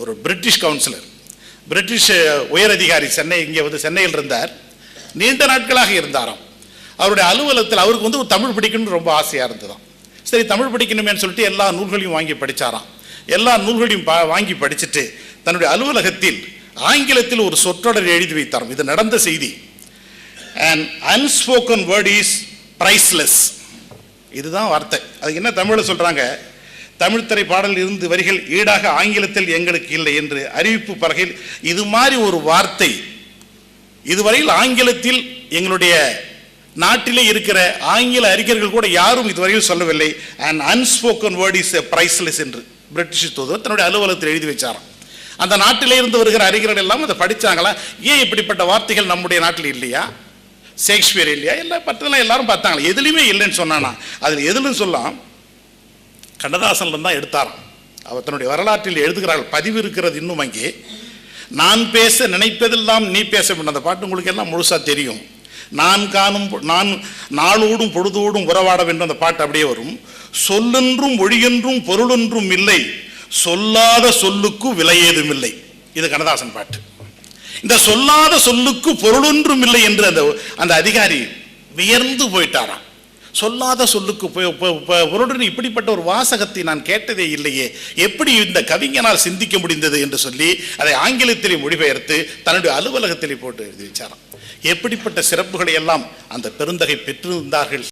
ஒரு British councillor, British உயரதிகாரி சென்னையில் இருந்தார். நீண்ட நாட்களாக இருந்தாராம். அவருடைய அலுவலகத்தில் அவருக்கு ஒரு தமிழ் படிக்கணும்னு ரொம்ப ஆசையாக இருந்ததாம். சரி, தமிழ் படிக்கணுமேன்னு சொல்லிட்டு எல்லா நூல்களையும் வாங்கி படித்தாராம். எல்லா நூல்களையும் வாங்கி படிச்சுட்டு தன்னுடைய அலுவலகத்தில் ஆங்கிலத்தில் ஒரு சொற்றொடர் எழுதி வைத்தாராம். இது நடந்த செய்தி. An unspoken word is priceless. இதுதான் வார்த்தை. அதுக்கு என்ன தமிழில் சொல்றாங்க? தமிழ் திரை பாடலில் இருந்து வரிகள் ஈடாக ஆங்கிலத்தில் எங்களுக்கு இல்லை என்று அறிவிப்பு பலகையில் இது மாதிரி ஒரு வார்த்தை இதுவரையில் ஆங்கிலத்தில் எங்களுடைய நாட்டிலே இருக்கிற ஆங்கில அறிஞர்கள் கூட யாரும் இதுவரையில் சொல்லவில்லை. An unspoken word is priceless என்று பிரிட்டிஷ் தூதுவர் தன்னுடைய அலுவலகத்தில் எழுதி வச்சாராம். அந்த நாட்டிலே இருந்து வருகிற அறிஞர்கள் எல்லாம் அதை படித்தாங்களா? ஏன் இப்படிப்பட்ட வார்த்தைகள் நம்முடைய நாட்டில் இல்லையா? ஷேக்ஸ்பியர் இல்லையா? எல்லாம் பற்றலாம் எல்லாரும் பார்த்தாங்களா? எதுலையுமே இல்லைன்னு சொன்னானா? அதில் எதுலன்னு சொல்லலாம், கண்ணதாசன்ல தான் எடுத்தாராம். அவர் தன்னுடைய வரலாற்றில் எழுதுகிறார்கள். பதிவு இருக்கிறது இன்னும் அங்கே. நான் பேச நினைப்பதெல்லாம் நீ பேச வேண்டும். அந்த பாட்டு உங்களுக்கு எல்லாம் முழுசாக தெரியும். நான் நாளோடும் பொழுதோடும் உறவாட வேண்டும். அந்த பாட்டு அப்படியே வரும். சொல்லென்றும் மொழியென்றும் பொருளென்றும் இல்லை, சொல்லாத சொல்லுக்கு விலையேதும் இல்லை. இது கண்ணதாசன் பாட்டு. இந்த சொல்லாத சொல்லுக்கு பொருளொன்றும் இல்லை என்று அந்த அதிகாரி வியர்ந்து போயிட்டாராம். சொல்லாத சொல்லுக்கு பொருளுடன் இப்படிப்பட்ட ஒரு வாசகத்தை நான் கேட்டதே இல்லையே, எப்படி இந்த கவிஞனால் சிந்திக்க முடிந்தது என்று சொல்லி அதை ஆங்கிலத்திலே மொழிபெயர்த்து தன்னுடைய அலுவலகத்திலே போட்டு எழுதி வச்சாராம். எப்படிப்பட்ட சிறப்புகளை எல்லாம் அந்த பெருந்தகை பெற்றிருந்தார்கள்.